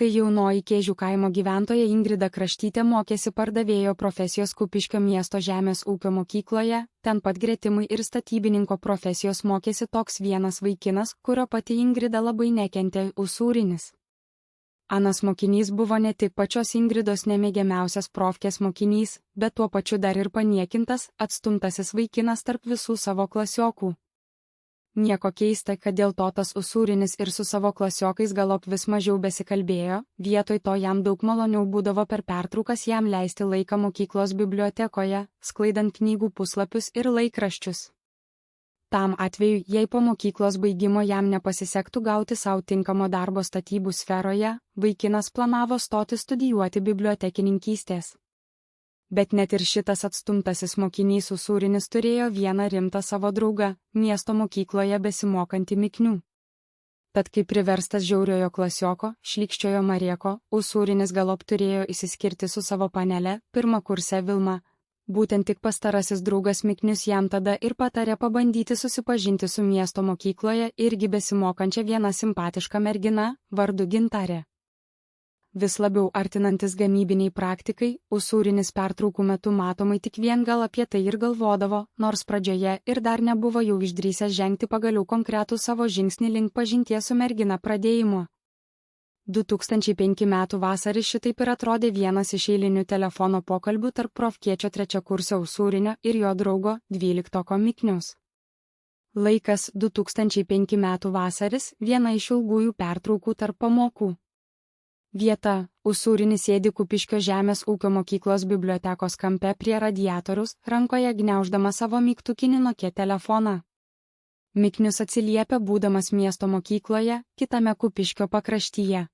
Kai jaunoji Kėžių kaimo gyventoja Ingrida Kraštytė mokėsi pardavėjo profesijos Kupiškio miesto žemės ūkio mokykloje, ten pat gretimai ir statybininko profesijos mokėsi toks vienas vaikinas, kurio pati Ingrida labai nekentė – Usūrinis. Anas mokinys buvo ne tik pačios Ingridos nemėgiamiausias profkės mokinys, bet tuo pačiu dar ir paniekintas, atstumtasis vaikinas tarp visų savo klasiokų. Nieko keista, kad dėl to tas Usūrinis ir su savo klasiokais galop vis mažiau besikalbėjo, vietoj to jam daug maloniau būdavo per pertraukas jam leisti laiką mokyklos bibliotekoje, sklaidant knygų puslapius ir laikraščius. Tam atveju, jei po mokyklos baigimo jam nepasisektų gauti savo tinkamo darbo statybų sferoje, vaikinas planavo stoti studijuoti bibliotekininkystės. Bet net ir šitas atstumtasis mokinys Usūrinis turėjo vieną rimtą savo draugą, miesto mokykloje besimokantį Miknių. Tad kaip priverstas žiauriojo klasioko, šlykščiojo Marieko, Usūrinis galop turėjo išsiskirti su savo panele, pirmakurse Vilma. Būtent tik pastarasis draugas Miknius jam tada ir patarė pabandyti susipažinti su miesto mokykloje irgi besimokančia viena simpatiška mergina, vardu Gintarė. Vis labiau artinantis gamybiniai praktikai, Usūrinis pertraukų metu matomai tik vien gal apie tai ir galvodavo, nors pradžioje ir dar nebuvo jau išdrįsęs žengti pagaliau konkretų savo žingsnį link pažinties su mergina pradėjimo. 2005 metų vasarį šitaip ir atrodė vienas iš eilinių telefono pokalbių tarp profkiečio trečiakursio Usūrinio ir jo draugo 12-ko Mikniaus. Laikas 2005 metų vasaris, viena iš ilgųjų pertraukų tarp pamokų. Vieta – Usūrinis sėdi Kupiškio žemės ūkio mokyklos bibliotekos kampe prie radiatoriaus, rankoje gniauždama savo mygtukinį Nokia telefoną. Miknius atsiliepia būdamas miesto mokykloje, kitame Kupiškio pakraštyje.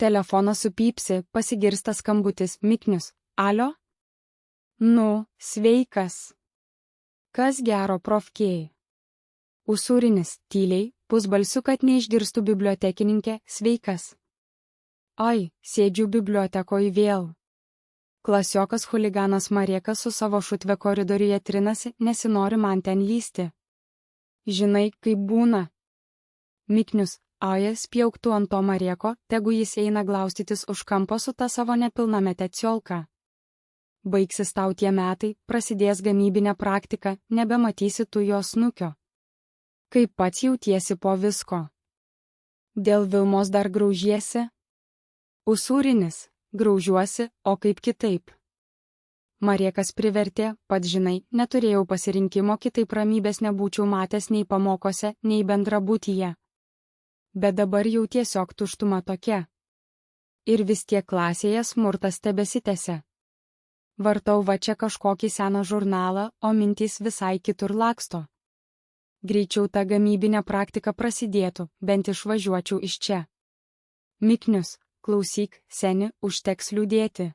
Telefonas supypsi, pasigirsta skambutis Miknius. Alio? Nu, sveikas. Kas gero profkėjai? Usūrinis, tyliai, pusbalsiu, kad neišgirstų bibliotekininkė, sveikas. Ai, sėdžiu bibliotekoje vėl. Klasiokas chuliganas Mariekas su savo šutve koridoriuje trinasi, nesinori man ten lysti. Žinai, kaip būna. Miknius, aja, spjauktų ant to Marieko, tegu jis eina glaustytis už kampo su ta savo nepilnamete ciolka. Baigsis tau tie metai, prasidės gamybinė praktika, nebematysi tu jo snukio. Kaip pats jautiesi po visko? Dėl Vilmos dar graužiesi? Usūrinis, graužiuosi, o kaip kitaip. Mariekas privertė, pats žinai, neturėjau pasirinkimo, kitaip ramybės nebūčiau matęs nei pamokose, nei bendrabutyje. Bet dabar jau tiesiog tuštuma tokia. Ir vis tiek klasėje smurtas tebesitęsia. Vartau va čia kažkokį seną žurnalą, o mintys visai kitur laksto. Greičiau ta gamybinė praktika prasidėtų, bent išvažiuočiau iš čia. Miknius. Klausyk, seni, užteks liūdėti.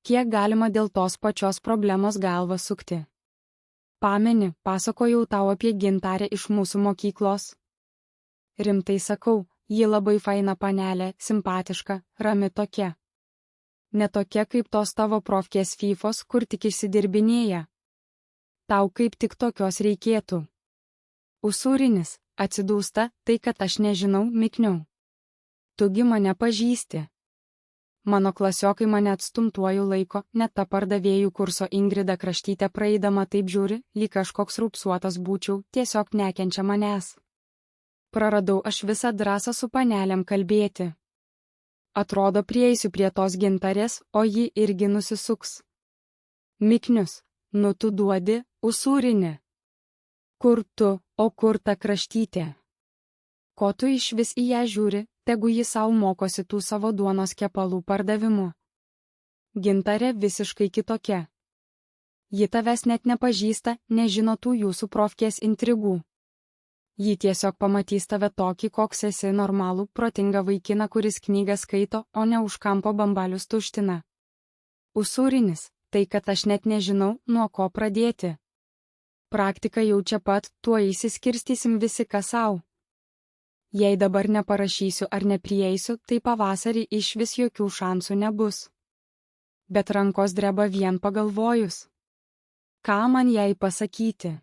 Kiek galima dėl tos pačios problemos galvą sukti? Pameni, pasakojau tau apie Gintarę iš mūsų mokyklos. Rimtai sakau, ji labai faina panelė, simpatiška, rami tokia. Ne tokia kaip tos tavo profkės fyfos, kur tik išsidirbinėja. Tau kaip tik tokios reikėtų. Usūrinis, atsidūsta, tai kad aš nežinau, Mikniau. Tugi mane pažįsti. Mano klasiokai mane atstumtuoju laiko, net ta pardavėjų kurso Ingrida Kraštytė praeidama taip žiūri, lyg kažkoks rūpsuotas būčiau, tiesiog nekenčia manęs. Praradau aš visą drąsą su panelėm kalbėti. Atrodo, prieisiu prie tos Gintarės, o ji irgi nusisuks. Miknius, nu tu duodi, Usūrinį. Kur tu, o kur ta Kraštytė? Ko tu išvis į ją žiūri? Tegu ji savo mokosi tų savo duonos kepalų pardavimų. Gintarė visiškai kitokia. Ji tavęs net nepažįsta, nežino tų jūsų profkės intrigų. Ji tiesiog pamatys tave tokį, koks esi normalų, protingą vaikiną, kuris knygą skaito, o ne už kampo bambalius tuština. Usūrinis, tai kad aš net nežinau, nuo ko pradėti. Praktika jau čia pat, tuo įsiskirstysim visi kas sau. Jei dabar neparašysiu ar neprieisiu, tai pavasarį išvis jokių šansų nebus. Bet rankos dreba vien pagalvojus. Ką man jai pasakyti?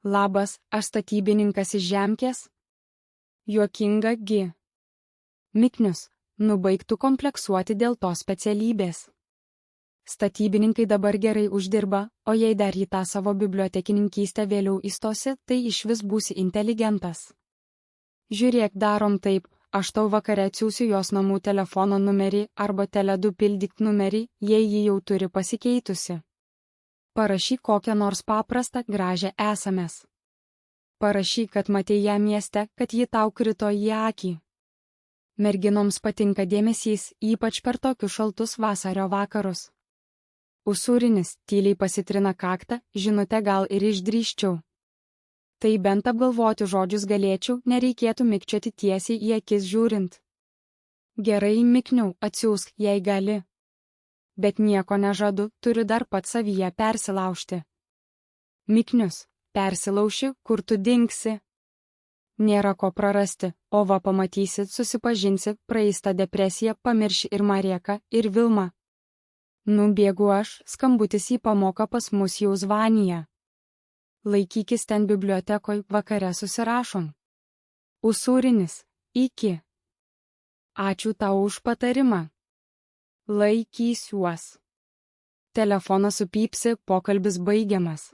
Labas, aš statybininkas iš Žemkės? Juokinga gi. Miknius, Nubaigtų kompleksuoti dėl tos specialybės. Statybininkai dabar gerai uždirba, o jei dar į tą savo bibliotekininkystę vėliau įstosi, tai išvis būsi inteligentas. Žiūrėk, darom taip, aš tau vakare atsiųsiu jos namų telefono numerį arba Tele2 pildyk numerį, jei ji jau turi pasikeitusi. Parašyk kokią nors paprastą, gražią SMS. Parašyk, kad matei ją mieste, kad ji tau krito į akį. Merginoms patinka dėmesys, ypač per tokius šaltus vasario vakarus. Usūrinis tyliai pasitrina kaktą, žinutę gal ir išdrįsčiau. Tai bent apgalvoti žodžius galėčiau, nereikėtų mikčioti tiesiai į akis žiūrint. Gerai, mikniau, atsiųsk, jei gali. Bet nieko nežadu, turiu dar pat savyje persilaužti. Miknius, persilauši, kur tu dingsi. Nėra ko prarasti, o va pamatysi, susipažinsi, praeis tą depresiją, pamirši ir Marieką, ir Vilmą. Nubėgu aš, skambutis į pamoką pas mus jau zvanija. Laikykis ten bibliotekoj, vakare susirašom. Usūrinis, iki. Ačiū tau už patarimą. Laikysiuos. Telefonas supypsi, pokalbis baigiamas.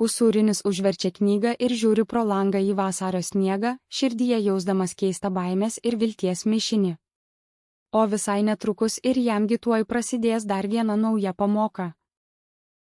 Usūrinis užverčia knygą ir žiūri pro langą į vasario sniegą, širdyje jausdamas keistą baimės ir vilties mišinį. O visai netrukus ir jamgi tuoj prasidės dar viena nauja pamoka.